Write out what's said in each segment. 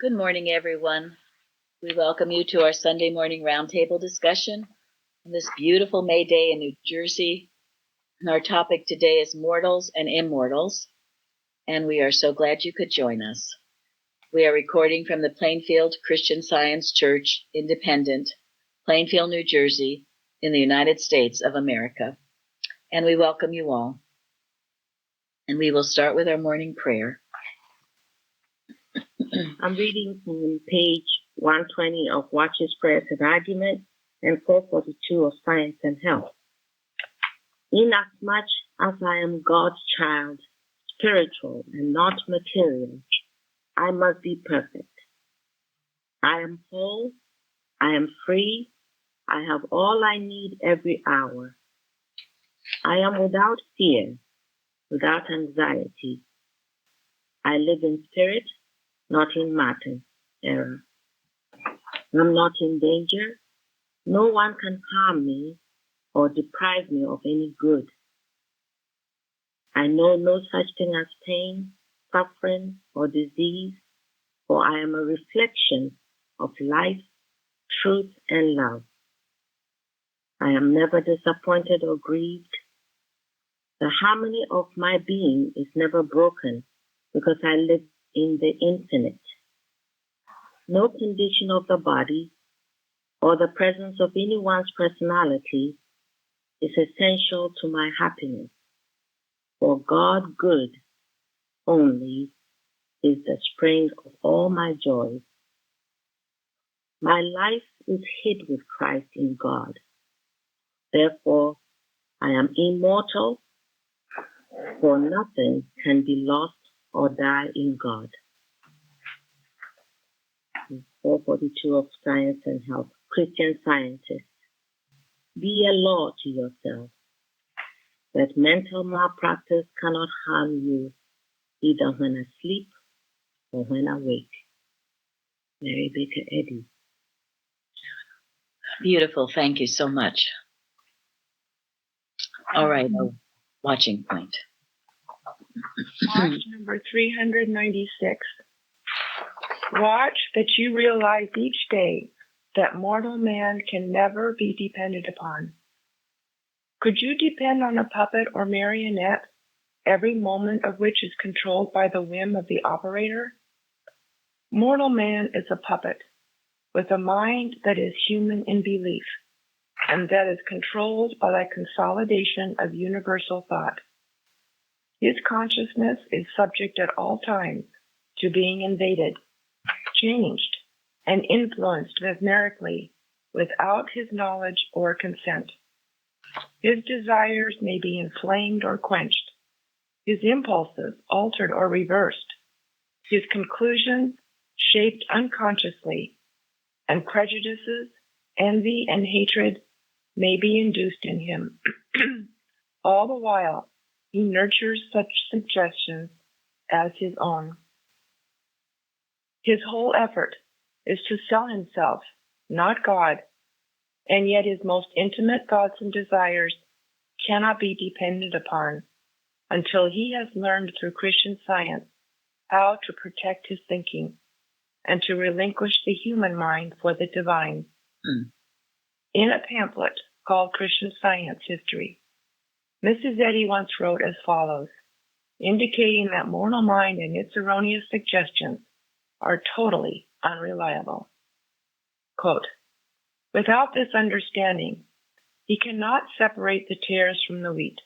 Good morning, everyone. We welcome you to our Sunday morning roundtable discussion on this beautiful May day in New Jersey. And our topic today is mortals and immortals, and we are so glad you could join us. We are recording from the Plainfield Christian Science Church, Independent, Plainfield, New Jersey, in the United States of America. And we welcome you all. And we will start with our morning prayer. I'm reading from page 120 of Watch's Prayers and Argument and 442 of Science and Health. Inasmuch as I am God's child, spiritual and not material, I must be perfect. I am whole, I am free, I have all I need every hour. I am without fear, without anxiety. I live in spirit, not in matter, error. I'm not in danger. No one can harm me or deprive me of any good. I know no such thing as pain, suffering, or disease, for I am a reflection of life, truth, and love. I am never disappointed or grieved. The harmony of my being is never broken because I live in the infinite. No condition of the body or the presence of anyone's personality is essential to my happiness. For God good only is the spring of all my joys. My life is hid with Christ in God. Therefore, I am immortal, for nothing can be lost or die in God. 442 of Science and Health. Christian Scientists, be a law to yourself that mental malpractice cannot harm you either when asleep or when awake. Mary Baker Eddy. Beautiful. Thank you so much. All right, a watching point. Watch number 396. Watch that you realize each day that mortal man can never be depended upon. Could you depend on a puppet or marionette, every moment of which is controlled by the whim of the operator? Mortal man is a puppet with a mind that is human in belief and that is controlled by the consolidation of universal thought. His consciousness is subject at all times to being invaded, changed, and influenced mesmerically without his knowledge or consent. His desires may be inflamed or quenched, his impulses altered or reversed, his conclusions shaped unconsciously, and prejudices, envy, and hatred may be induced in him. All the while, he nurtures such suggestions as his own. His whole effort is to sell himself, not God, and yet his most intimate thoughts and desires cannot be depended upon until he has learned through Christian Science how to protect his thinking and to relinquish the human mind for the divine. In a pamphlet called Christian Science History, Mrs. Eddy once wrote as follows, indicating that mortal mind and its erroneous suggestions are totally unreliable. Quote, without this understanding, he cannot separate the tares from the wheat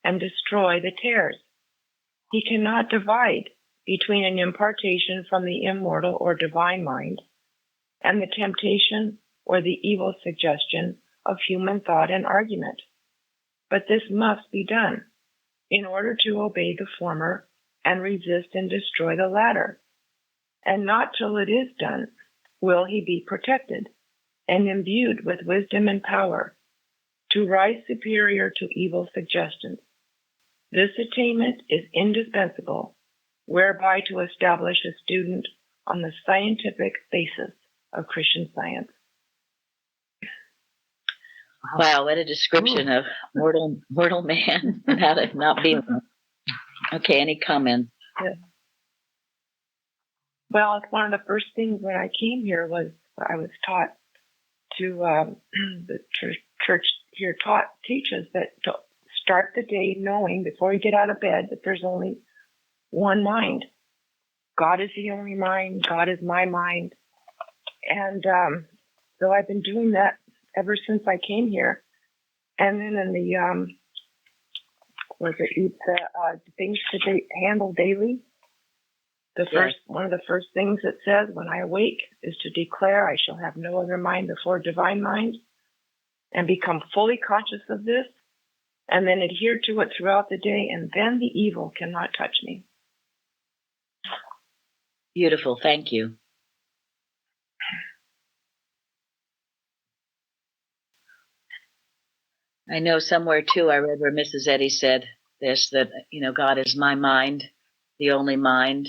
and destroy the tares. He cannot divide between an impartation from the immortal or divine mind and the temptation or the evil suggestion of human thought and argument. But this must be done in order to obey the former and resist and destroy the latter. And not till it is done will he be protected and imbued with wisdom and power to rise superior to evil suggestions. This attainment is indispensable, whereby to establish a student on the scientific basis of Christian Science. Wow, what a description of mortal man and how to not be one. Okay, any comments? Yeah. Well, it's one of the first things when I came here was I was taught to the church here teaches that to start the day knowing before you get out of bed that there's only one mind. God is the only mind. God is my mind. And so I've been doing that ever since I came here. And then in the things to handle daily. One of the first things it says when I awake is to declare I shall have no other mind before divine mind, and become fully conscious of this, and then adhere to it throughout the day, and then the evil cannot touch me. Beautiful. Thank you. I know somewhere too, I read where Mrs. Eddy said this, that, God is my mind, the only mind,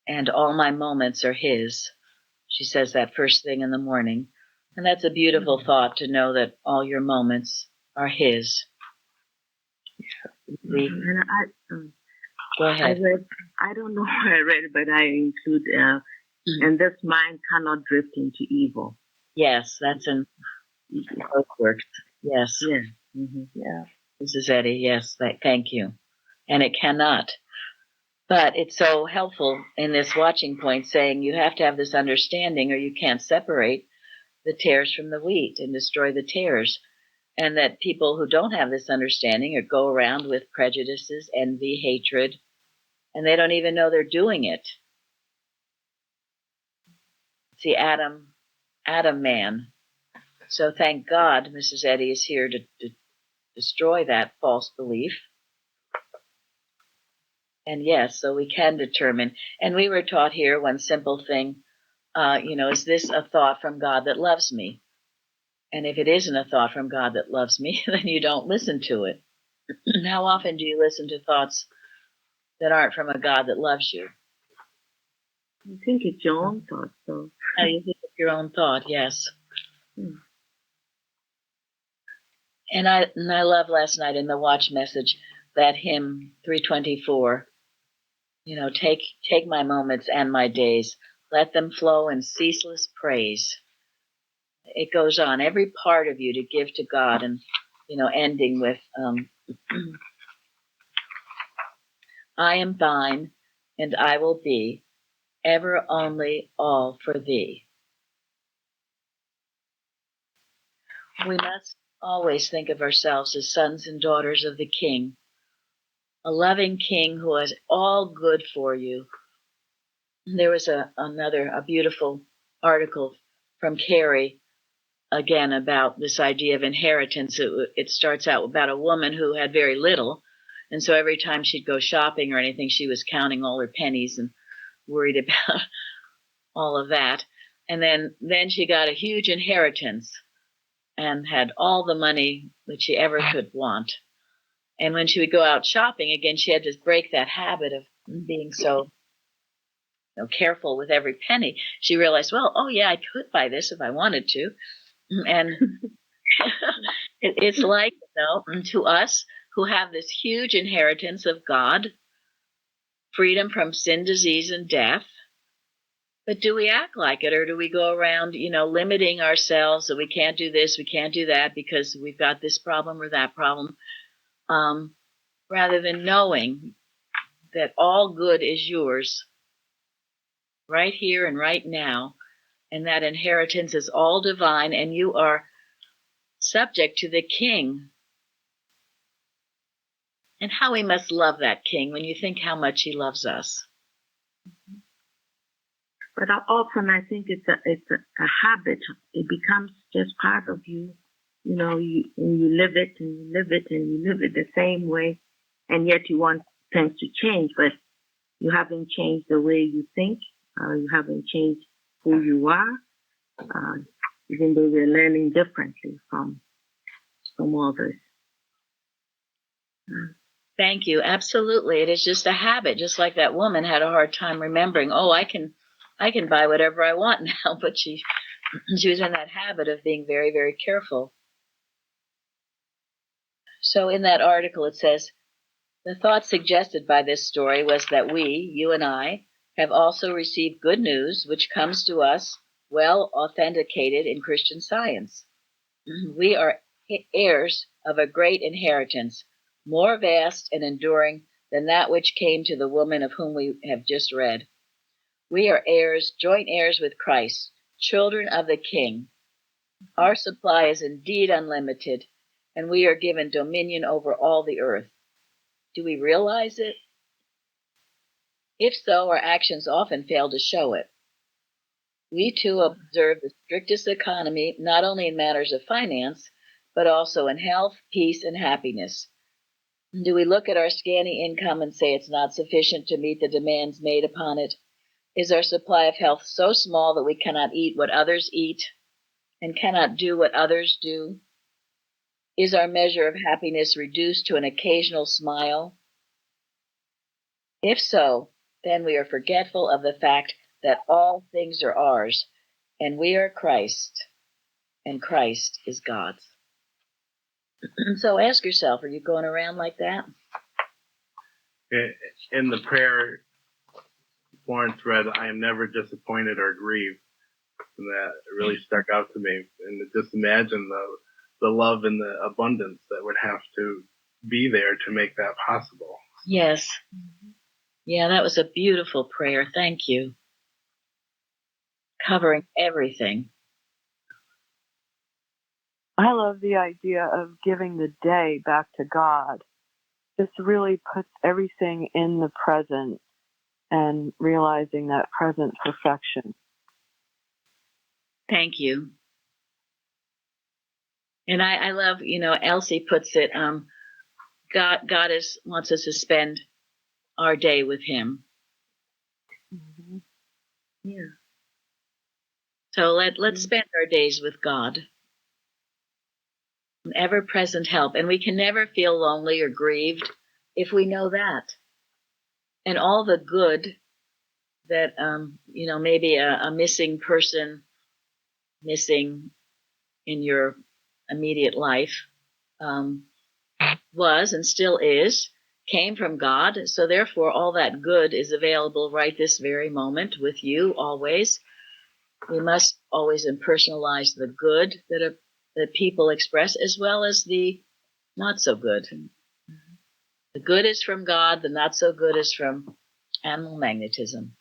and all my moments are His. She says that first thing in the morning. And that's a beautiful thought, to know that all your moments are His. And Go ahead. I don't know where I read it, but I include, and this mind cannot drift into evil. Yes, that's in both works. Yes. Yeah. Mm-hmm. Yeah. Mrs. Eddy, yes, thank you. And it cannot. But it's so helpful in this watching point, saying you have to have this understanding or you can't separate the tares from the wheat and destroy the tares. And that people who don't have this understanding or go around with prejudices, envy, hatred, and they don't even know they're doing it. See, Adam man. So thank God Mrs. Eddy is here to destroy that false belief. And yes, so we can determine. And we were taught here one simple thing, is this a thought from God that loves me? And if it isn't a thought from God that loves me, then you don't listen to it. How often do you listen to thoughts that aren't from a God that loves you? I think it's your own thought, though. You think it's your own thought, yes. And I love last night in the watch message that hymn 324. Take my moments and my days, let them flow in ceaseless praise. It goes on, every part of you to give to God, and ending with I am thine, and I will be ever only all for thee. We must always think of ourselves as sons and daughters of the King, a loving King who has all good for you. There was a beautiful article from Carrie, again, about this idea of inheritance. It starts out about a woman who had very little, and so every time she'd go shopping or anything, she was counting all her pennies and worried about all of that. And then she got a huge inheritance and had all the money that she ever could want. And when she would go out shopping again, she had to break that habit of being so careful with every penny. She realized, well, oh yeah, I could buy this if I wanted to. And it's like, to us who have this huge inheritance of God, freedom from sin, disease, and death. But do we act like it, or do we go around, limiting ourselves that we can't do this, we can't do that because we've got this problem or that problem, rather than knowing that all good is yours right here and right now, and that inheritance is all divine, and you are subject to the King. And how we must love that King when you think how much he loves us. But often I think it's a habit. It becomes just part of you. You live it and you live it and you live it the same way, and yet you want things to change, but you haven't changed the way you think. You haven't changed who you are, even though we're learning differently from others. Thank you. Absolutely. It is just a habit, just like that woman had a hard time remembering, I can buy whatever I want now, but she was in that habit of being very, very careful. So in that article, it says, the thought suggested by this story was that we, you and I, have also received good news, which comes to us well authenticated in Christian Science. We are heirs of a great inheritance, more vast and enduring than that which came to the woman of whom we have just read. We are heirs, joint heirs with Christ, children of the King. Our supply is indeed unlimited, and we are given dominion over all the earth. Do we realize it? If so, our actions often fail to show it. We too observe the strictest economy, not only in matters of finance, but also in health, peace, and happiness. Do we look at our scanty income and say it's not sufficient to meet the demands made upon it? Is our supply of health so small that we cannot eat what others eat and cannot do what others do? Is our measure of happiness reduced to an occasional smile? If so, then we are forgetful of the fact that all things are ours, and we are Christ, and Christ is God's. So ask yourself, are you going around like that? In the prayer Florence read, I am never disappointed or grieved. And that really stuck out to me. And just imagine the love and the abundance that would have to be there to make that possible. Yes. Yeah, that was a beautiful prayer. Thank you. Covering everything. I love the idea of giving the day back to God. This really puts everything in the present and realizing that present perfection. Thank you. And I love, Elsie puts it, God wants us to spend our day with him. Mm-hmm. Yeah. So let's spend our days with God. An ever-present help. And we can never feel lonely or grieved if we know that. And all the good that, maybe a missing person, missing in your immediate life, was and still is, came from God. So therefore, all that good is available right this very moment with you always. We must always impersonalize the good that people express, as well as the not so good. The good is from God, the not so good is from animal magnetism.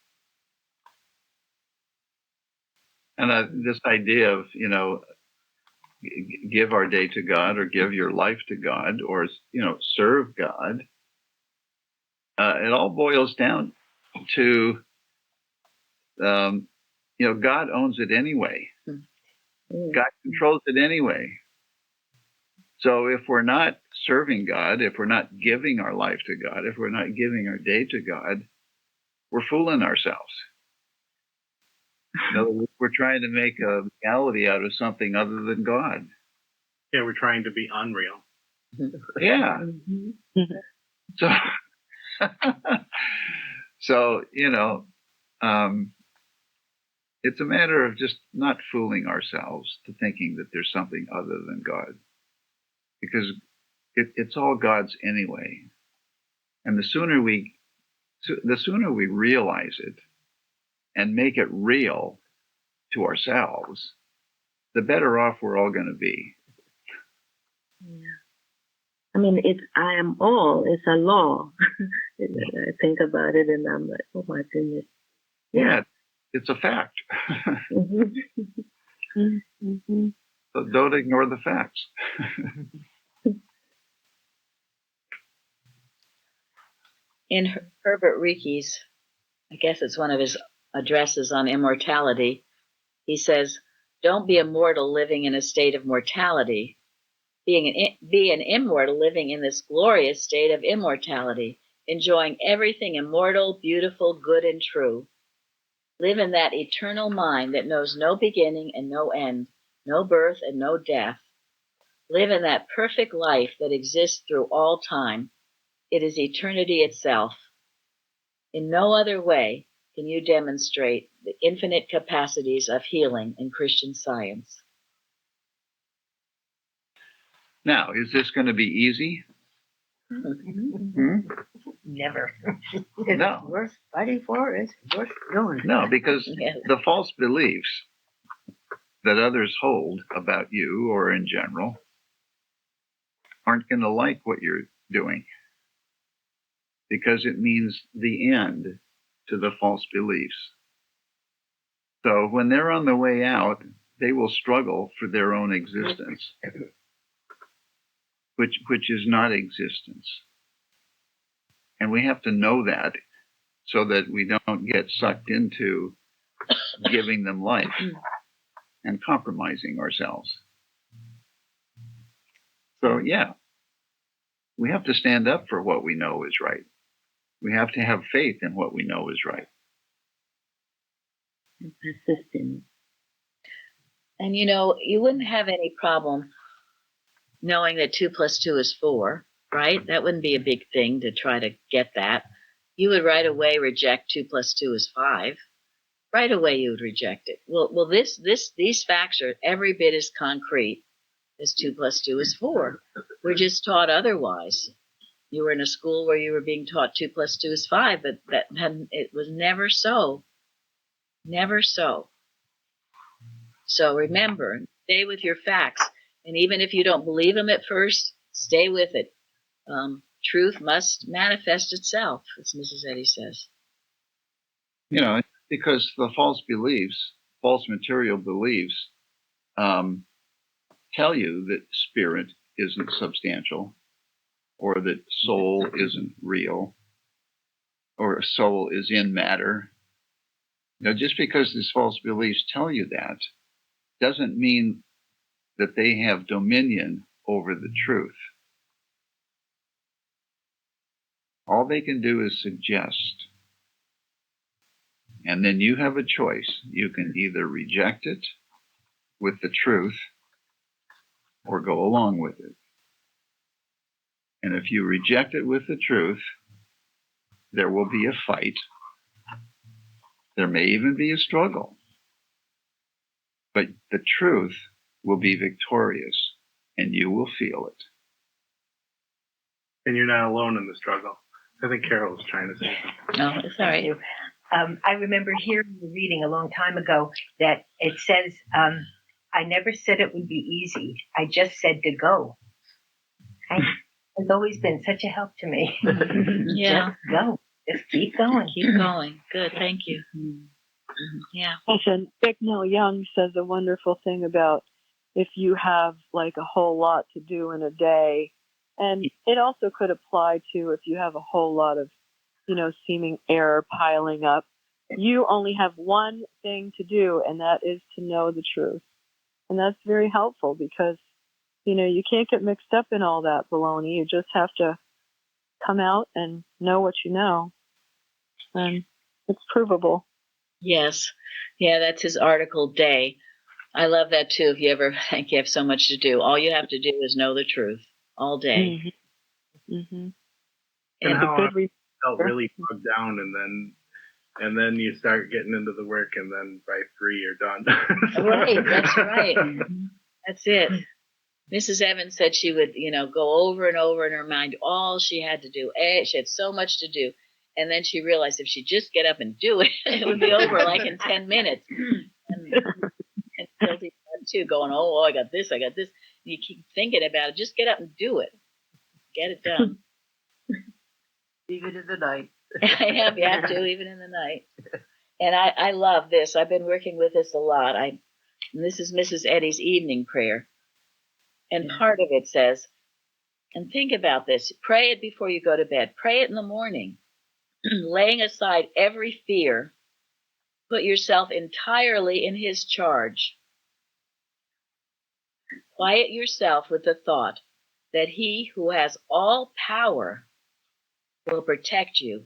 And this idea of, give our day to God or give your life to God or, serve God, it all boils down to, God owns it anyway. God controls it anyway. So if we're not serving God, if we're not giving our life to God, if we're not giving our day to God, we're fooling ourselves. In other words, we're trying to make a reality out of something other than God. Yeah, we're trying to be unreal. Yeah. So, it's a matter of just not fooling ourselves to thinking that there's something other than God, because it's all God's anyway. And the sooner we realize it and make it real to ourselves, the better off we're all going to be. Yeah. I mean, I am all. It's a law. I think about it and I'm like, oh my goodness. Yeah, it's a fact. So don't ignore the facts. In Herbert Ricky's, I guess it's one of his addresses on immortality, he says, don't be a mortal living in a state of mortality. Be an immortal living in this glorious state of immortality, enjoying everything immortal, beautiful, good, and true. Live in that eternal mind that knows no beginning and no end, no birth and no death. Live in that perfect life that exists through all time. It is eternity itself. In no other way can you demonstrate the infinite capacities of healing in Christian Science. Now, is this going to be easy? Hmm? Never. If No. it's worth fighting for, it's worth doing. No, because Yes. the false beliefs that others hold about you or in general aren't going to like what you're doing, because it means the end to the false beliefs. So when they're on the way out, they will struggle for their own existence, which is not existence. And we have to know that so that we don't get sucked into giving them life and compromising ourselves. So yeah, we have to stand up for what we know is right. We have to have faith in what we know is right. And persistent. And you wouldn't have any problem knowing that 2 + 2 is 4, right? That wouldn't be a big thing to try to get that. You would right away reject 2 + 2 is 5. Right away you would reject it. Well, these facts are every bit as concrete as 2 + 2 is 4. We're just taught otherwise. You were in a school where you were being taught 2 + 2 is 5, but it was never so. Never so. So remember, stay with your facts. And even if you don't believe them at first, stay with it. Truth must manifest itself, as Mrs. Eddy says. Because the false beliefs, false material beliefs, tell you that spirit isn't substantial, or that soul isn't real, or soul is in matter. Just because these false beliefs tell you that doesn't mean that they have dominion over the truth. All they can do is suggest. And then you have a choice. You can either reject it with the truth or go along with it. And if you reject it with the truth, there will be a fight. There may even be a struggle. But the truth will be victorious, and you will feel it. And you're not alone in the struggle. I think Carol was trying to say something. No, it's all right. I remember hearing the reading a long time ago that it says, I never said it would be easy. I just said to go. It's always been such a help to me. Yeah. Just go. Just keep going. Keep going. Good. Thank you. Yeah. And Bicknell Young says a wonderful thing about if you have like a whole lot to do in a day, and it also could apply to if you have a whole lot of, seeming error piling up. You only have one thing to do, and that is to know the truth. And that's very helpful because, you can't get mixed up in all that baloney. You just have to come out and know what you know. And it's provable. Yes. Yeah, that's his article day. I love that too. If you ever think you have so much to do, all you have to do is know the truth all day. Mm-hmm. Mm-hmm. And how good felt really bogged down, and then you start getting into the work, and then by 3 you're done. Right, that's right. That's it. Mrs. Evans said she would, go over and over in her mind all she had to do. She had so much to do. And then she realized if she just get up and do it, it would be over like in 10 minutes. And guilty too, going, oh, I got this. And you keep thinking about it. Just get up and do it. Get it done. Even in the night. You have to, even in the night. And I love this. I've been working with this a lot. And this is Mrs. Eddy's evening prayer. And part of it says, and think about this, pray it before you go to bed. Pray it in the morning, laying aside every fear. Put yourself entirely in his charge. Quiet yourself with the thought that he who has all power will protect you,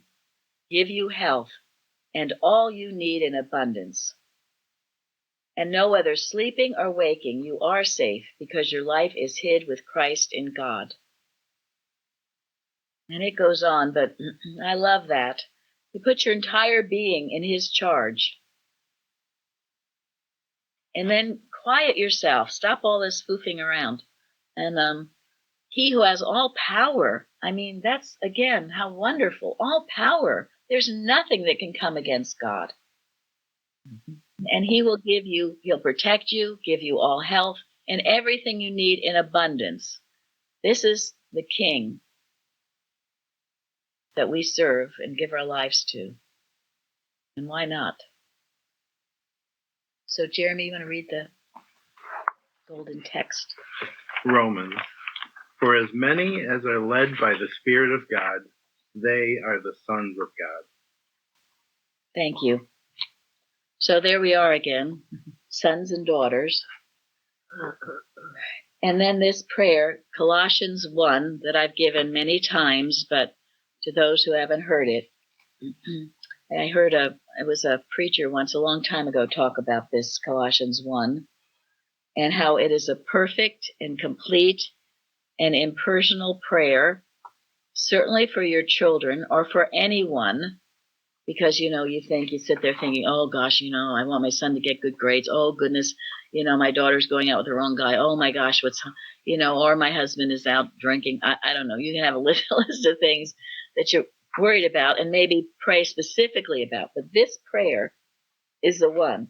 give you health, and all you need in abundance. And know whether sleeping or waking, you are safe because your life is hid with Christ in God. And it goes on, but I love that. You put your entire being in his charge. And then quiet yourself. Stop all this foofing around. And He who has all power. I mean, that's, again, how wonderful. All power. There's nothing that can come against God. And he will give you, he'll protect you, give you all health and everything you need in abundance. This is the King that we serve and give our lives to. And why not? So, Jeremy, you want to read the golden text? Romans. For as many as are led by the Spirit of God, they are the sons of God. Thank you. So there we are again, sons and daughters. And then this prayer, Colossians 1, that I've given many times, but to those who haven't heard it, I heard it was a preacher once a long time ago talk about this, Colossians 1, and how it is a perfect and complete and impersonal prayer, certainly for your children or for anyone, because, you sit there thinking, oh gosh, I want my son to get good grades. Oh goodness, my daughter's going out with the wrong guy. Oh my gosh, or my husband is out drinking. I don't know. You can have a list of things that you're worried about and maybe pray specifically about. But this prayer is the one.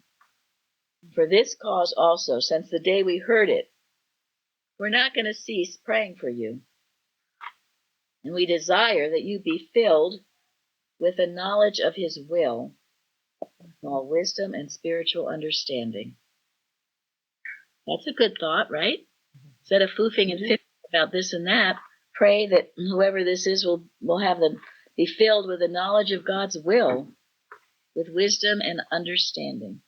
For this cause also, since the day we heard it, we're not going to cease praying for you. And we desire that you be filled with a knowledge of his will, all wisdom and spiritual understanding. That's a good thought, right? Instead of foofing and fiffing about this and that, pray that whoever this is will have them be filled with the knowledge of God's will, with wisdom and understanding.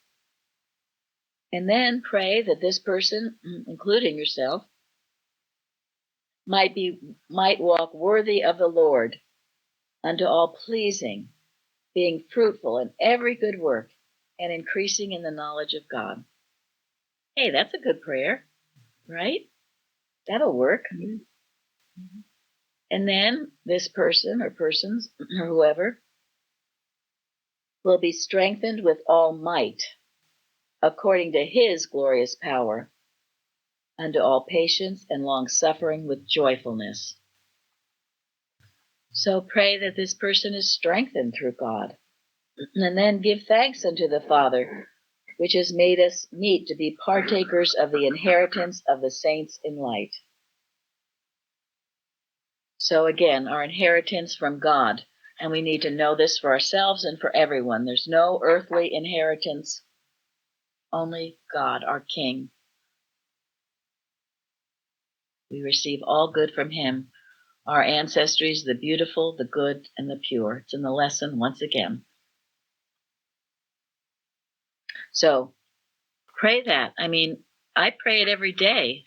And then pray that this person, including yourself, might walk worthy of the Lord, unto all pleasing, being fruitful in every good work, and increasing in the knowledge of God. Hey, that's a good prayer, right? That'll work. Mm-hmm. And then this person or persons or whoever will be strengthened with all might, according to his glorious power, unto all patience and long suffering with joyfulness. So pray that this person is strengthened through God. And then give thanks unto the Father, which has made us meet to be partakers of the inheritance of the saints in light. So again, our inheritance from God, and we need to know this for ourselves and for everyone. There's no earthly inheritance, only God, our King. We receive all good from him. Our ancestry is the beautiful, the good, and the pure. It's in the lesson once again. So pray that. I pray it every day.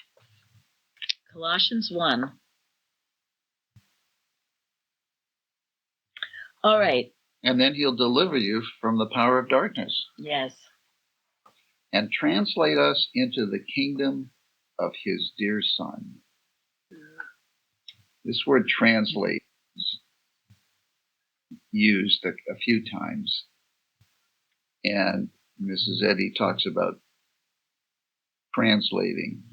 Colossians 1. All right. And then he'll deliver you from the power of darkness. Yes. And translate us into the kingdom of his dear Son. This word translate is used a few times. And Mrs. Eddy talks about translating.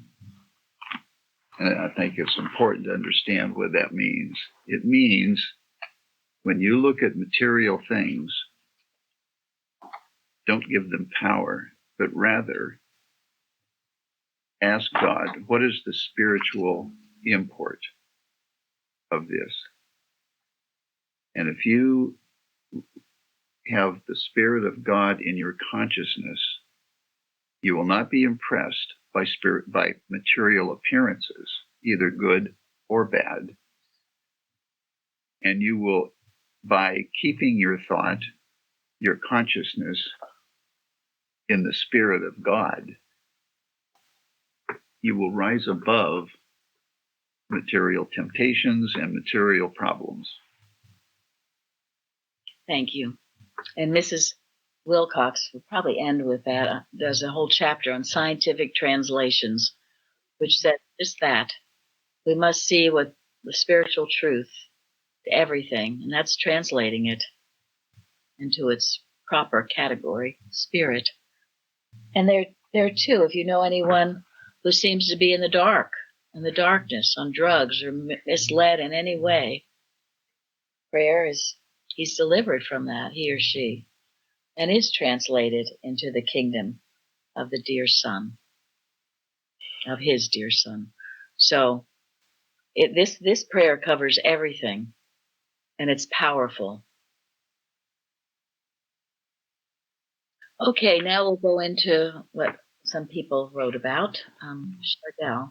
And I think it's important to understand what that means. It means when you look at material things, don't give them power, but rather ask God, what is the spiritual import of this? And if you have the Spirit of God in your consciousness, you will not be impressed by material appearances, either good or bad. And you will, by keeping your thought, your consciousness in the Spirit of God, you will rise above material temptations and material problems. Thank you. And Mrs. Wilcox will probably end with that. There's a whole chapter on scientific translations, which says just that. We must see what the spiritual truth to everything, and that's translating it into its proper category, spirit. And there too, if you know anyone who seems to be in the dark, in the darkness, on drugs, or misled in any way. Prayer is, he's delivered from that, he or she, and is translated into the kingdom of the dear Son, of his dear Son. So this prayer covers everything, and it's powerful. Okay, now we'll go into what some people wrote about. Chardell.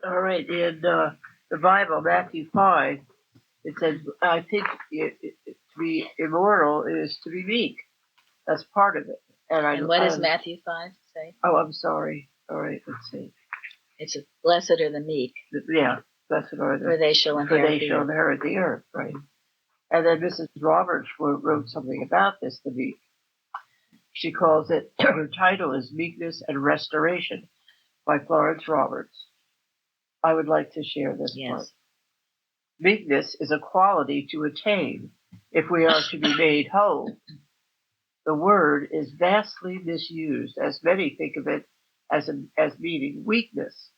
All right, in the Bible, Matthew 5, it says, I think to be immortal is to be meek. That's part of it. And what does Matthew 5 say? Oh, I'm sorry. All right, let's see. It's blessed are the meek. Yeah, blessed are the for they shall inherit the earth, right? And then Mrs. Roberts wrote something about this, the meek. She calls it, her title is Meekness and Restoration by Florence Roberts. I would like to share this part. Meekness is a quality to attain if we are to be made whole. The word is vastly misused, as many think of it as meaning weakness.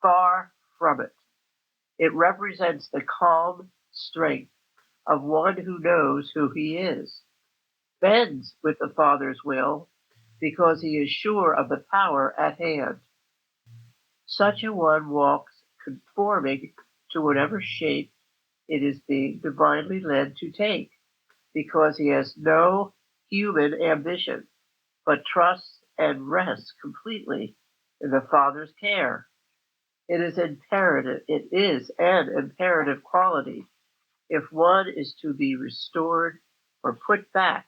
Far from it. It represents the calm strength of one who knows who he is, bends with the Father's will because he is sure of the power at hand. Such a one walks conforming to whatever shape it is being divinely led to take, because he has no human ambition, but trusts and rests completely in the Father's care. It is an imperative quality if one is to be restored or put back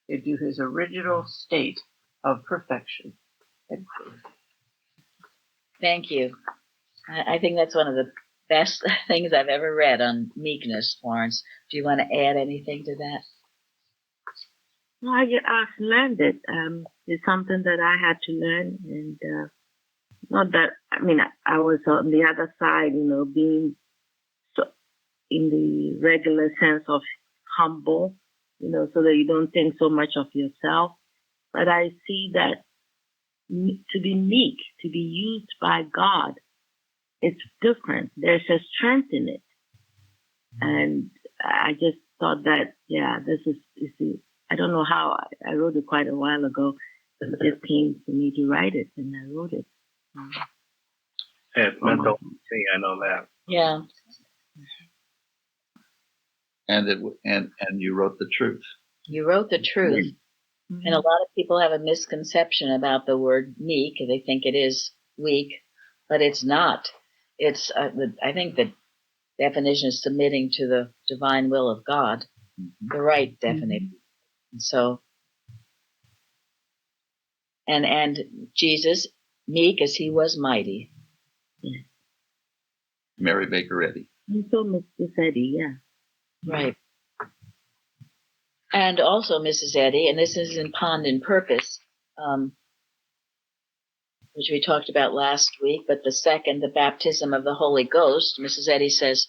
into his original state of perfection. Thank you. I think that's one of the best things I've ever read on meekness, Florence. Do you want to add anything to that? I've learned it. It's something that I had to learn, and not that, I was on the other side, being so in the regular sense of humble, so that you don't think so much of yourself. But I see that to be meek, to be used by God, it's different. There's a strength in it. And I just thought that, this is I don't know how, I wrote it quite a while ago. It just came to me to write it, and I wrote it. It's mental thing, I know that. Yeah. And you wrote the truth. You wrote the truth. Mm-hmm. And a lot of people have a misconception about the word meek. They think it is weak, but it's not. It's, I think the definition is submitting to the divine will of God, the right definition. Mm-hmm. So, and Jesus, meek as he was mighty. Yeah. Mary Baker Eddy. And so Mrs. Eddy, yeah. Right. And also Mrs. Eddy, and this is in Pond and Purpose, which we talked about last week, but the baptism of the Holy Ghost, Mrs. Eddy says,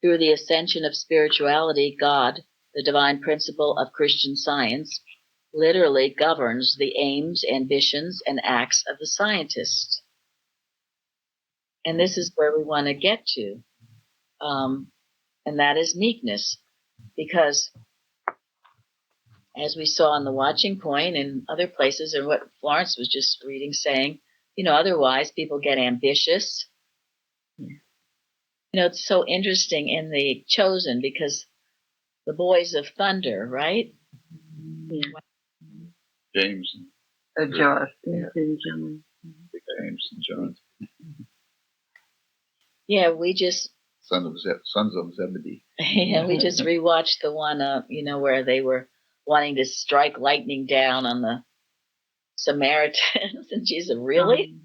through the ascension of spirituality, God, the divine principle of Christian Science, literally governs the aims, ambitions, and acts of the scientist. And this is where we want to get to. And that is meekness. Because as we saw in the watching point and other places, and what Florence was just reading, saying, otherwise people get ambitious. It's so interesting in the Chosen because the boys of thunder, right? Yeah. James and John. Yeah. James and John. Yeah, we just sons of Zebedee. Yeah, we just rewatched the one, where they were wanting to strike lightning down on the Samaritans, and Jesus, really?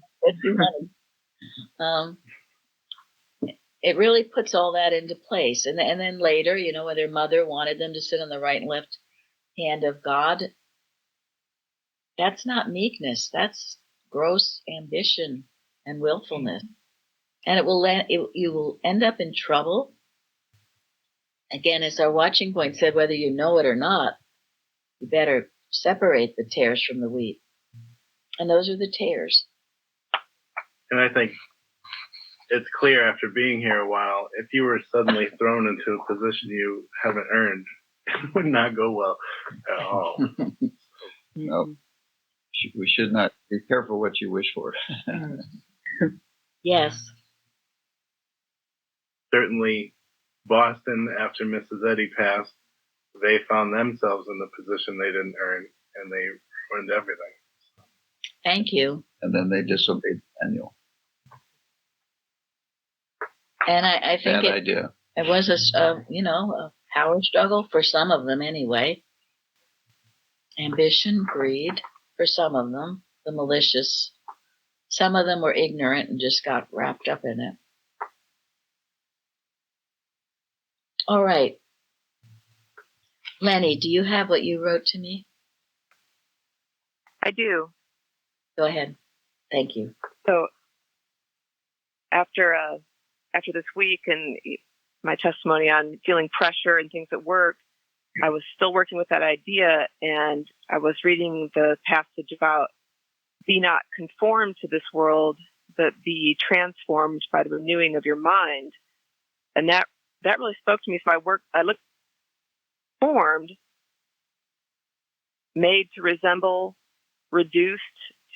It really puts all that into place, and then later, when their mother wanted them to sit on the right and left hand of God, that's not meekness. That's gross ambition and willfulness, and you will end up in trouble. Again, as our watching point said, whether you know it or not, you better separate the tares from the wheat. And those are the tares. And I think it's clear after being here a while, if you were suddenly thrown into a position you haven't earned, it would not go well at all. No, we should not be careful what you wish for. Yes. Certainly, Boston, after Mrs. Eddy passed, they found themselves in the position they didn't earn, and they ruined everything. Thank you. And then they disobeyed Daniel. And I think Bad idea. it was a power struggle for some of them anyway. Ambition, greed for some of them, the malicious. Some of them were ignorant and just got wrapped up in it. All right. Lenny, do you have what you wrote to me? I do. Go ahead. Thank you. So after this week and my testimony on feeling pressure and things at work, I was still working with that idea, and I was reading the passage about be not conformed to this world, but be transformed by the renewing of your mind. And that really spoke to me. So I looked formed, made to resemble, reduced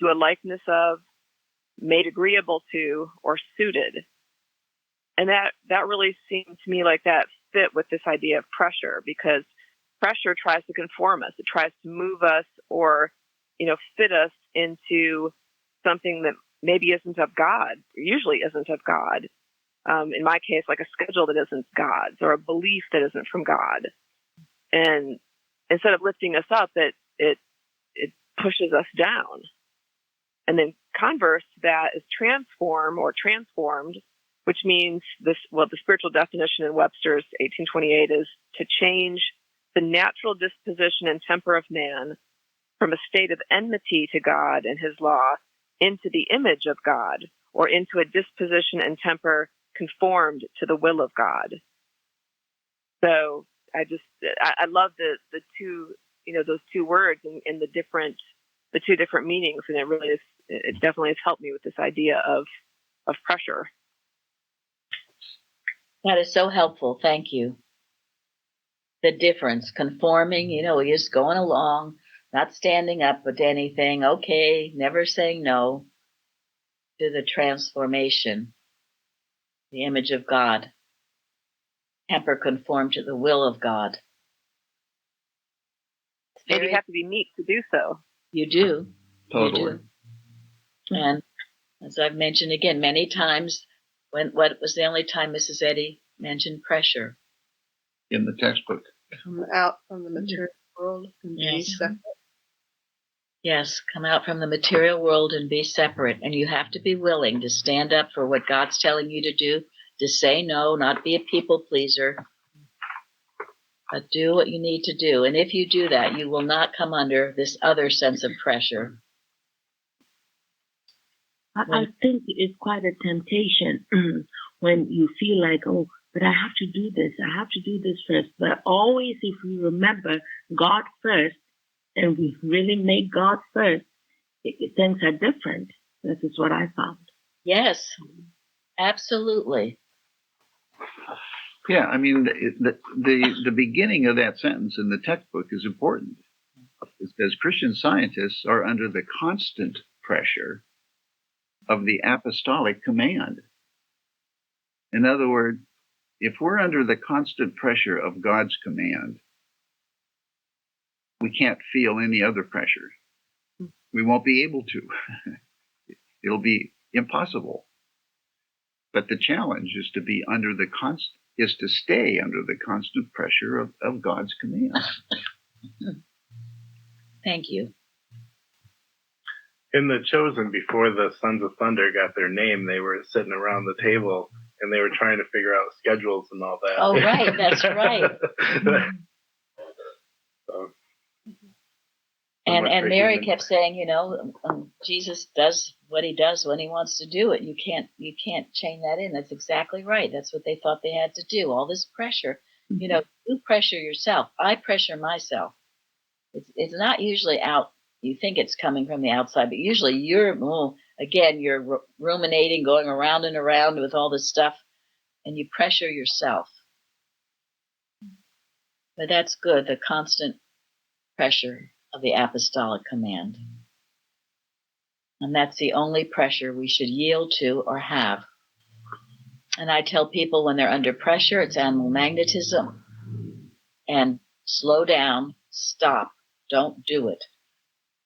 to a likeness of, made agreeable to, or suited. And that really seemed to me like that fit with this idea of pressure, because pressure tries to conform us. It tries to move us or, fit us into something that maybe isn't of God, or usually isn't of God. In my case, like a schedule that isn't God's or a belief that isn't from God. And instead of lifting us up, it pushes us down. And then converse to that is transform or transformed, which means the spiritual definition in Webster's 1828 is to change the natural disposition and temper of man from a state of enmity to God and his law into the image of God, or into a disposition and temper conformed to the will of God. So I love the two, those two words and the two different meanings. And it definitely has helped me with this idea of pressure. That is so helpful. Thank you. The difference, conforming, we're just going along, not standing up to anything, okay, never saying no, to the transformation, the image of God, temper conform to the will of God. And you have to be meek to do so. You do. Totally. You do. And as I've mentioned again many times, what was the only time Mrs. Eddy mentioned pressure? In the textbook. Come out from the material world and be separate. Yes, come out from the material world and be separate. And you have to be willing to stand up for what God's telling you to do, to say no, not be a people pleaser, but do what you need to do. And if you do that, you will not come under this other sense of pressure. I think it's quite a temptation when you feel like, oh, but I have to do this. I have to do this first. But always, if we remember God first and we really make God first, things are different. This is what I found. Yes, absolutely. Yeah, I mean, the beginning of that sentence in the textbook is important. It says Christian scientists are under the constant pressure of the apostolic command. In other words, if we're under the constant pressure of God's command, we can't feel any other pressure. We won't be able to. It'll be impossible. But the challenge is to stay under the constant pressure of God's command. Thank you. In The Chosen, before the Sons of Thunder got their name, they were sitting around the table and they were trying to figure out schedules and all that. Oh, right, that's right. So, and Mary kept saying, Jesus does what he does when he wants to do it. You can't chain that in. That's exactly right. That's what they thought they had to do. All this pressure, you pressure yourself. I pressure myself. It's not usually out. You think it's coming from the outside, but usually again, you're ruminating, going around and around with all this stuff, and you pressure yourself. But that's good, the constant pressure of the apostolic command. And that's the only pressure we should yield to or have. And I tell people when they're under pressure, it's animal magnetism. And slow down, stop, don't do it.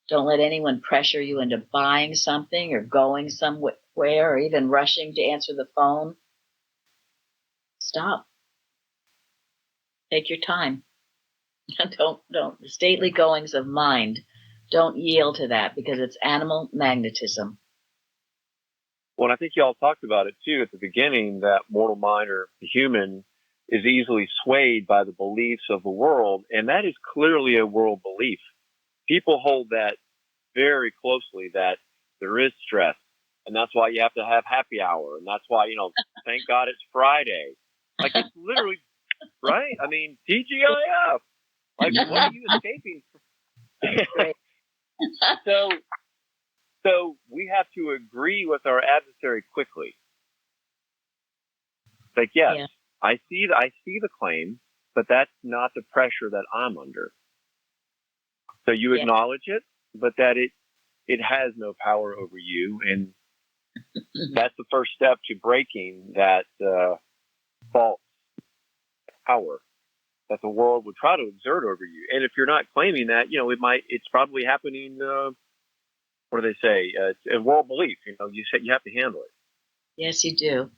Don't let anyone pressure you into buying something or going somewhere or even rushing to answer the phone. Stop. Take your time. Don't. The stately goings of mind, don't yield to that because it's animal magnetism. Well, I think y'all talked about it too at the beginning, that mortal mind or the human is easily swayed by the beliefs of the world, and that is clearly a world belief. People hold that very closely, that there is stress, and that's why you have to have happy hour, and that's why, thank God it's Friday. Like, it's literally, right? I mean, TGIF. Like, what are you escaping from? So we have to agree with our adversary quickly. Like, yes, yeah. I see the claim, but that's not the pressure that I'm under. So you acknowledge it, but that it has no power over you, and that's the first step to breaking that false power that the world would try to exert over you. And if you're not claiming that, it's probably happening. What do they say? It's a world belief. You have to handle it. Yes, you do.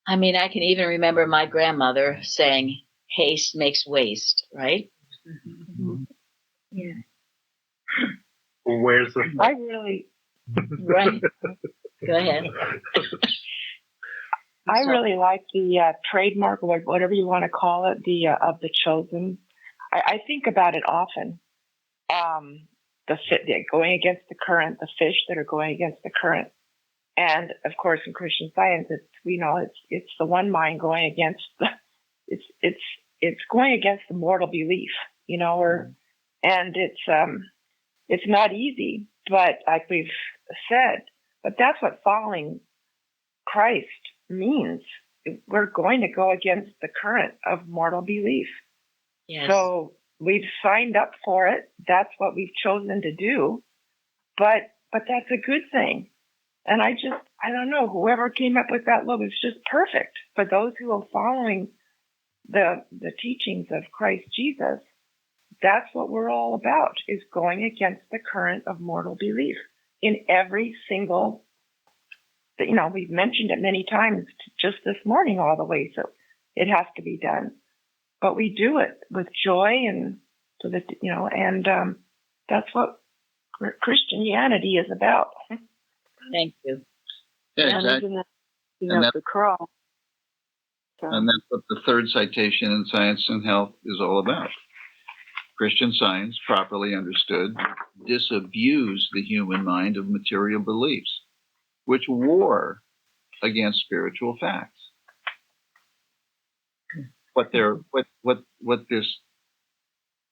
I mean, I can even remember my grandmother saying, haste makes waste, right? Mm-hmm. Yeah. Where's the... I really... Right. Go ahead. I really like the trademark, or whatever you want to call it, of the chosen. I think about it often. Going against the current, the fish that are going against the current. And of course, in Christian Science, it's the one mind going against it's going against the mortal belief, and it's not easy, but like we've said, but that's what following Christ means. We're going to go against the current of mortal belief. Yes. So we've signed up for it. That's what we've chosen to do. But that's a good thing. And I don't know, whoever came up with that law is just perfect for those who are following the teachings of Christ Jesus. That's what we're all about, is going against the current of mortal belief in every single, we've mentioned it many times just this morning all the way, so it has to be done. But we do it with joy, and so that, and that's what Christianity is about. Thank you. Yeah, exactly. And that's the cross. So. And that's what the third citation in Science and Health is all about. Christian Science, properly understood, disabuse the human mind of material beliefs, which war against spiritual facts. What this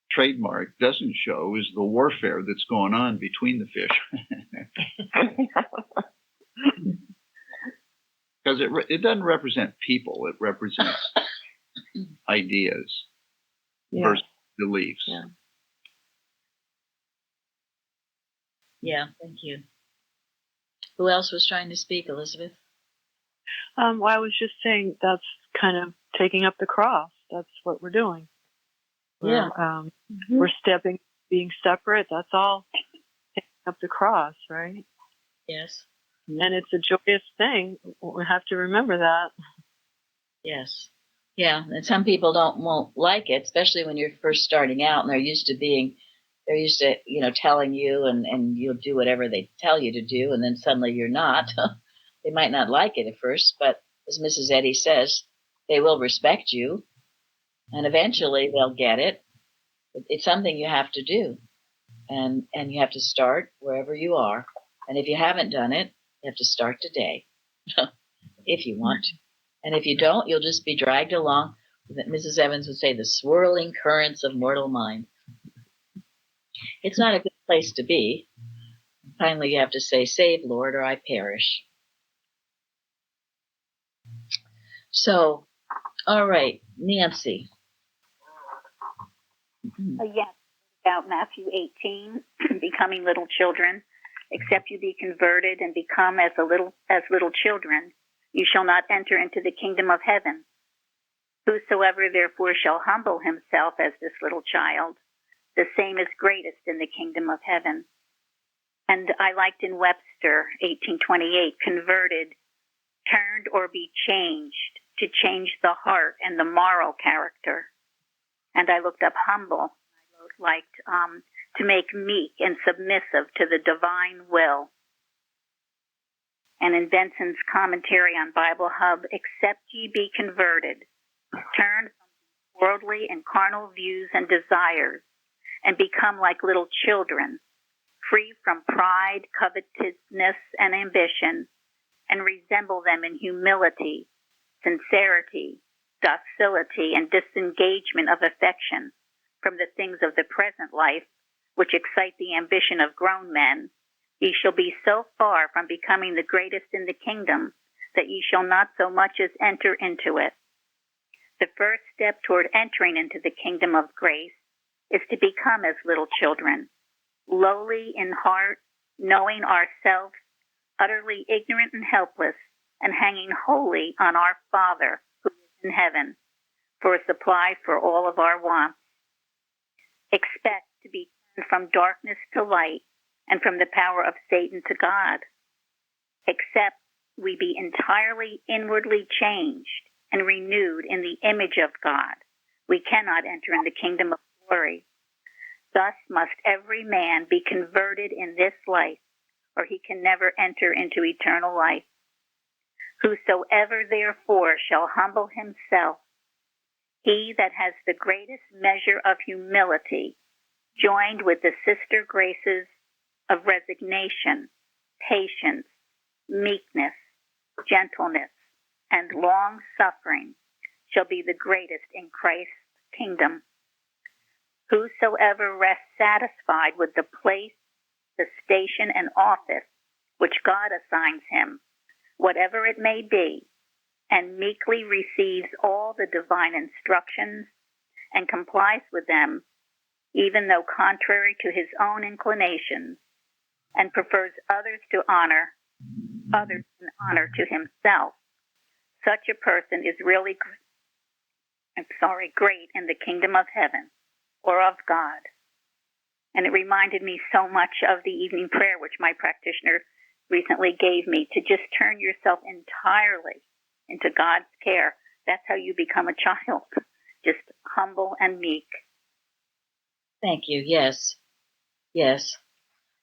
trademark doesn't show is the warfare that's going on between the fish. Because it doesn't represent people, it represents ideas versus beliefs. Yeah, thank you. Who else was trying to speak, Elizabeth? Well, I was just saying that's kind of taking up the cross. That's what we're doing. We're stepping, being separate. That's all. Taking up the cross, right? Yes. And it's a joyous thing. We have to remember that. Yes. Yeah, and some people won't like it, especially when you're first starting out and they're used to telling you and you'll do whatever they tell you to do, and then suddenly you're not. They might not like it at first, but as Mrs. Eddy says, they will respect you, and eventually they'll get it. It's something you have to do, and you have to start wherever you are. And if you haven't done it, you have to start today, if you want to. And if you don't, you'll just be dragged along, Mrs. Evans would say, the swirling currents of mortal mind. It's not a good place to be. finally you have to say, save, Lord, or I perish. So, all right, Nancy. Yes, about Matthew 18, becoming little children. Except you be converted and become as little children, you shall not enter into the kingdom of heaven. Whosoever therefore shall humble himself as this little child, the same is greatest in the kingdom of heaven. And I liked in Webster 1828, converted, turned or be changed, to change the heart and the moral character. And I looked up humble. I liked to make meek and submissive to the divine will. And in Benson's commentary on Bible Hub, except ye be converted, turn from worldly and carnal views and desires, and become like little children, free from pride, covetousness, and ambition, and resemble them in humility, sincerity, docility, and disengagement of affection from the things of the present life, which excite the ambition of grown men, ye shall be so far from becoming the greatest in the kingdom that ye shall not so much as enter into it. The first step toward entering into the kingdom of grace is to become as little children, lowly in heart, knowing ourselves, utterly ignorant and helpless, and hanging wholly on our Father who is in heaven for a supply for all of our wants. Expect to be turned from darkness to light and from the power of Satan to God. Except we be entirely inwardly changed and renewed in the image of God, we cannot enter in the kingdom of glory. Thus must every man be converted in this life, or he can never enter into eternal life. Whosoever therefore shall humble himself, he that has the greatest measure of humility, joined with the sister graces of resignation, patience, meekness, gentleness, and long-suffering, shall be the greatest in Christ's kingdom. Whosoever rests satisfied with the place, the station, and office which God assigns him, whatever it may be, and meekly receives all the divine instructions and complies with them, even though contrary to his own inclinations, and prefers others in honor to himself, such a person is really great in the kingdom of heaven or of God. And it reminded me so much of the evening prayer, which my practitioner recently gave me, to just turn yourself entirely into God's care. That's how you become a child, just humble and meek. Thank you. Yes. Yes.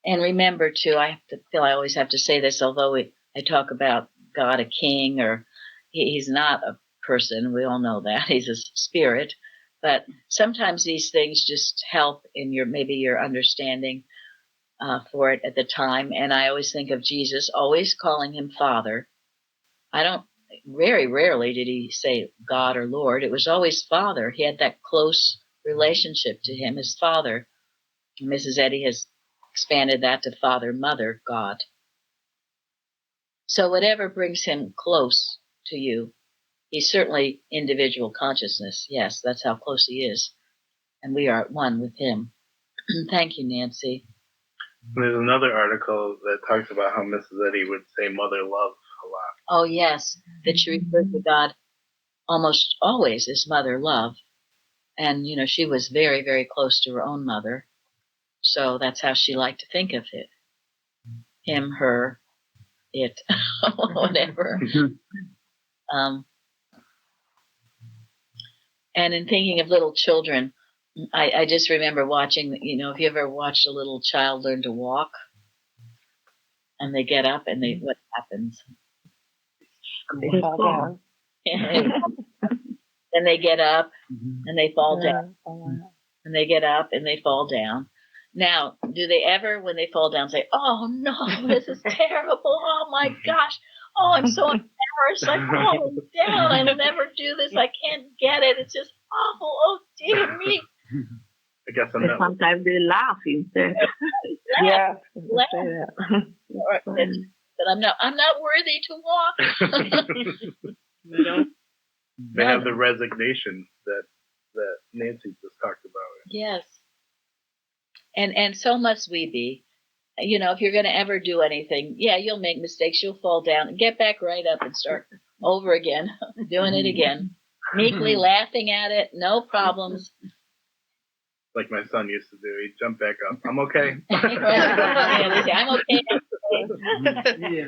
And remember, too, I always have to say this, although I talk about God, a king, or he's not a person. We all know that. He's a spirit. But sometimes these things just help in maybe your understanding for it at the time. And I always think of Jesus always calling him Father. Very rarely did he say God or Lord. It was always Father. He had that close relationship to him as Father. Mrs. Eddy has expanded that to Father, Mother, God. So whatever brings him close to you, he's certainly individual consciousness. Yes, that's how close he is. And we are at one with him. Thank you, Nancy. There's another article that talks about how Mrs. Eddy would say mother love a lot. Oh, yes, that she referred to God almost always as mother love. And, she was very, very close to her own mother. So that's how she liked to think of it. Him, her, it, whatever. And in thinking of little children, I just remember watching, if you ever watched a little child learn to walk and they get up and what happens? They fall down. Then they get up and they fall down. And they get up and they fall down. Now, do they ever, when they fall down, say, "Oh no, this is terrible. Oh my gosh. Oh, I'm so embarrassed. I'm falling down. I'll never do this. I can't get it. It's just awful. Oh dear me." I guess I'm And not. sometimes they laugh instead. Yeah, Laugh. say that. Or that I'm not worthy to walk. You know? They have the resignation that Nancy just talked about. Yes. And so must we be. You know, if you're going to ever do anything, yeah, you'll make mistakes, you'll fall down, and get back right up and start over again, doing it again, meekly laughing at it, no problems. Like my son used to do. He'd jump back up. I'm okay. Yeah, they say, I'm okay. Yeah.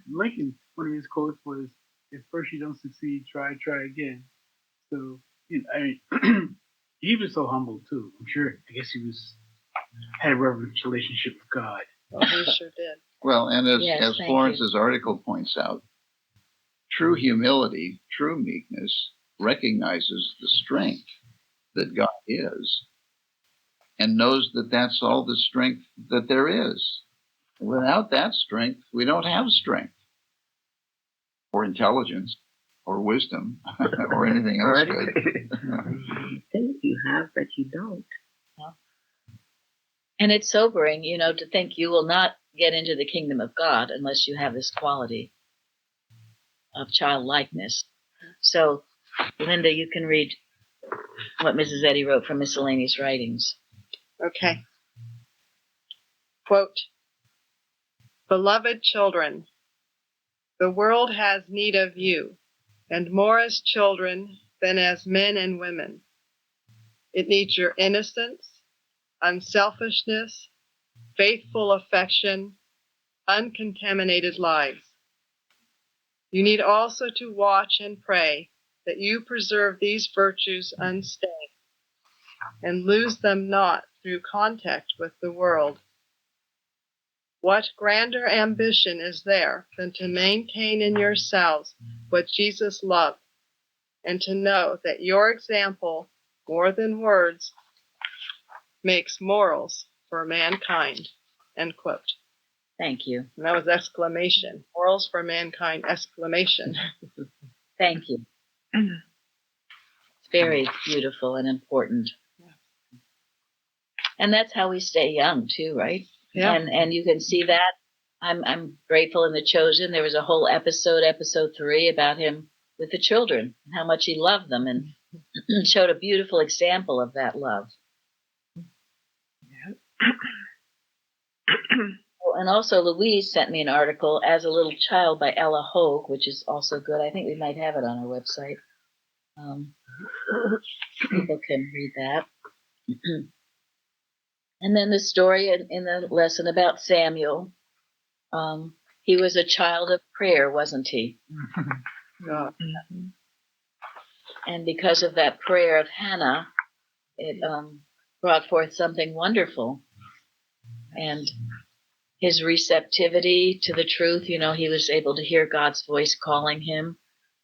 Lincoln, one of his quotes was, "If first you don't succeed, try again." So, I mean, he was so humble too. I'm sure. I guess he had a reverent relationship with God. Oh, he sure did. Well, and Yes, as thank Florence's article points out, true humility, true meekness recognizes the strength that God is and knows that that's all the strength that there is. Without that strength, we don't have strength or intelligence or wisdom or anything else good. You think you have, but you don't. And it's sobering, you know, to think you will not get into the kingdom of God unless you have this quality of childlikeness. So, Linda, you can read what Mrs. Eddy wrote from Miscellaneous Writings. Okay. Quote, "Beloved children, the world has need of you, and more as children than as men and women. It needs your innocence, unselfishness, faithful affection, uncontaminated lives. You need also to watch and pray that you preserve these virtues unstained and lose them not through contact with the world. What grander ambition is there than to maintain in yourselves what Jesus loved, and to know that your example, more than words, makes morals for mankind?" End quote. Thank you. And that was exclamation. Morals for mankind, exclamation. Thank you. It's very beautiful and important. And that's how we stay young too, right? Yeah. And you can see that. I'm grateful in The Chosen. There was a whole episode 3, about him with the children, and how much he loved them, and showed a beautiful example of that love. And also Louise sent me an article, As a Little Child by Ella Hogue, which is also good. I think we might have it on our website. People can read that. And then the story in the lesson about Samuel. He was a child of prayer, wasn't he? And because of that prayer of Hannah, it brought forth something wonderful. And his receptivity to the truth, you know, he was able to hear God's voice calling him,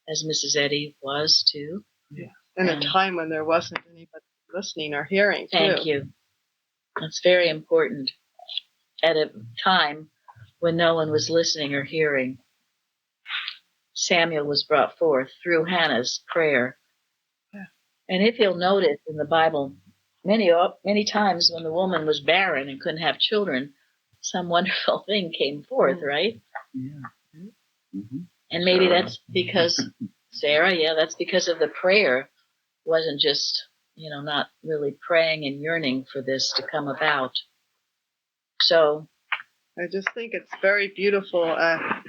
as Mrs. Eddy was too. Yeah. In a time when there wasn't anybody listening or hearing, too. Thank you. That's very important. At a time when no one was listening or hearing, Samuel was brought forth through Hannah's prayer. Yeah. And if you'll notice in the Bible, many times when the woman was barren and couldn't have children, some wonderful thing came forth, right? Yeah. Mm-hmm. And maybe that's because Sarah, that's because of the prayer. Wasn't just, not really praying and yearning for this to come about. So I just think it's very beautiful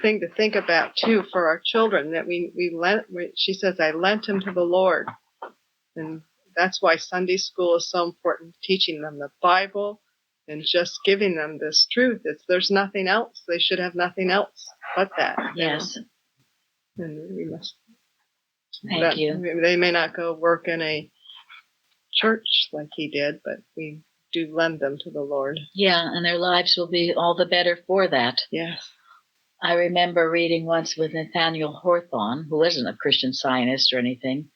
thing to think about too for our children, that she says, I lent him to the Lord. And that's why Sunday school is so important, teaching them the Bible and just giving them this truth. There's nothing else. They should have nothing else but that. Yes. And we must. Thank you. They may not go work in a church like he did, but we do lend them to the Lord. Yeah, and their lives will be all the better for that. Yes. I remember reading once with Nathaniel Hawthorne, who wasn't a Christian Scientist or anything.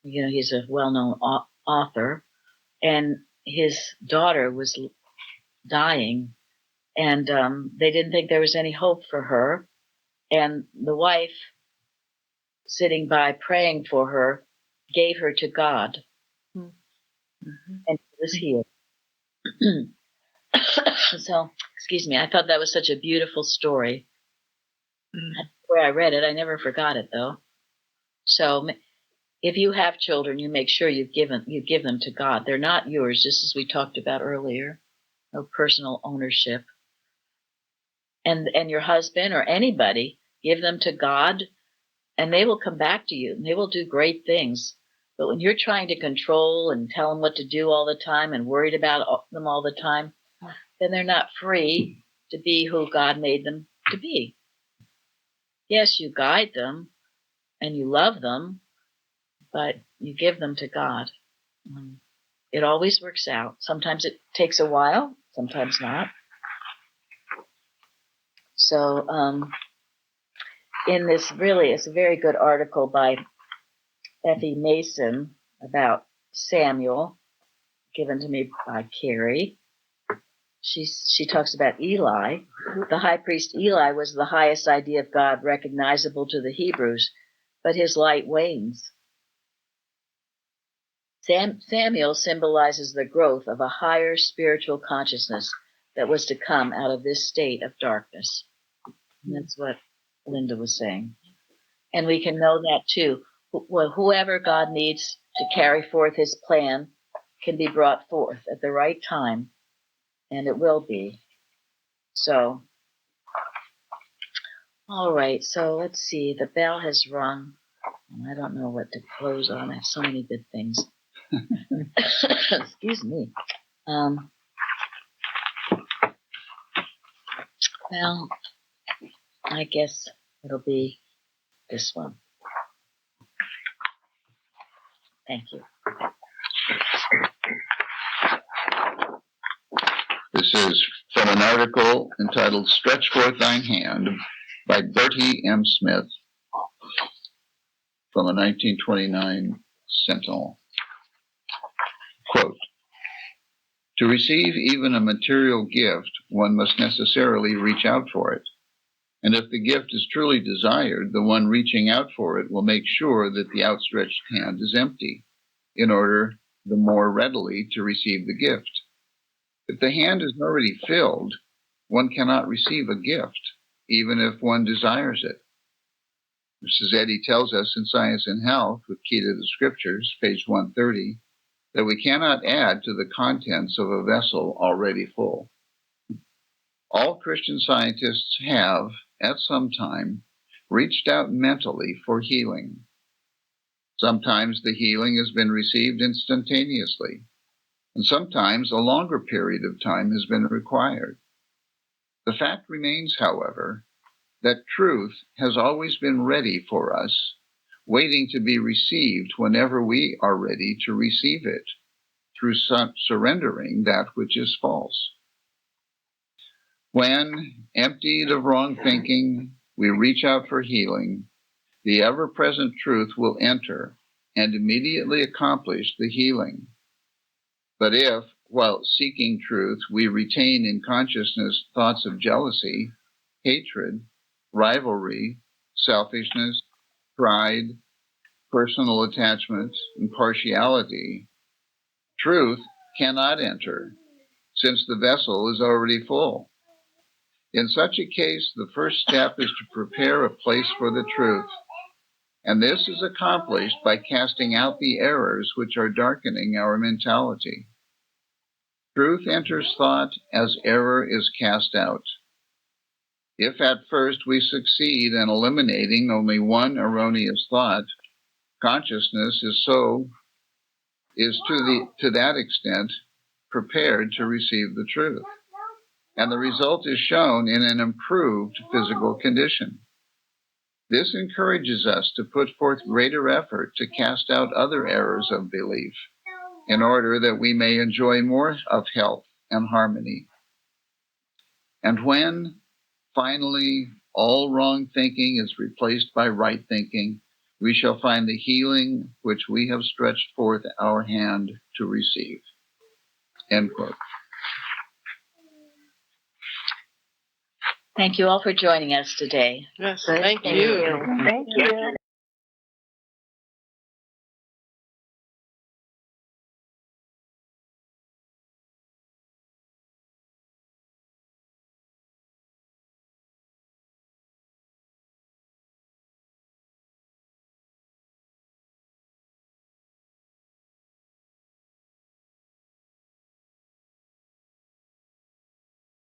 He's a well-known author, and his daughter was dying, and they didn't think there was any hope for her. And the wife, sitting by praying for her, gave her to God. Mm-hmm. And was healed. So, excuse me, I thought that was such a beautiful story. Where I read it, I never forgot it though. So, if you have children, you make sure you give them to God. They're not yours, just as we talked about earlier. No personal ownership. And your husband or anybody, give them to God, and they will come back to you, and they will do great things. But when you're trying to control and tell them what to do all the time and worried about them all the time, then they're not free to be who God made them to be. Yes, you guide them and you love them, but you give them to God. It always works out. Sometimes it takes a while, sometimes not. So, in this really, it's a very good article by Effie Mason about Samuel, given to me by Carrie. She talks about Eli. The high priest Eli was the highest idea of God recognizable to the Hebrews, but his light wanes. Samuel symbolizes the growth of a higher spiritual consciousness that was to come out of this state of darkness. And that's what Linda was saying. And we can know that too. Whoever God needs to carry forth his plan can be brought forth at the right time, and it will be. So, all right, so let's see. The bell has rung, and I don't know what to close on. I have so many good things. Excuse me. Well, I guess it'll be this one. Thank you. This is from an article entitled Stretch Forth Thine Hand by Bertie M. Smith from a 1929 Sentinel. Quote, to receive even a material gift, one must necessarily reach out for it. And if the gift is truly desired, the one reaching out for it will make sure that the outstretched hand is empty, in order the more readily to receive the gift. If the hand is already filled, one cannot receive a gift, even if one desires it. Mrs. Eddy tells us in Science and Health, with Key to the Scriptures, page 130, that we cannot add to the contents of a vessel already full. All Christian scientists have, at some time, reached out mentally for healing. Sometimes the healing has been received instantaneously, and sometimes a longer period of time has been required. The fact remains, however, that truth has always been ready for us, waiting to be received whenever we are ready to receive it, through surrendering that which is false. When, emptied of wrong thinking, we reach out for healing, the ever-present truth will enter and immediately accomplish the healing. But if, while seeking truth, we retain in consciousness thoughts of jealousy, hatred, rivalry, selfishness, pride, personal attachment, and partiality, truth cannot enter, since the vessel is already full. In such a case, the first step is to prepare a place for the truth, and this is accomplished by casting out the errors which are darkening our mentality. Truth enters thought as error is cast out. If at first we succeed in eliminating only one erroneous thought, consciousness is to that extent prepared to receive the truth, and the result is shown in an improved physical condition. This encourages us to put forth greater effort to cast out other errors of belief, in order that we may enjoy more of health and harmony. And when, finally, all wrong thinking is replaced by right thinking, we shall find the healing which we have stretched forth our hand to receive. End quote. Thank you all for joining us today. Yes, thank you. Thank you.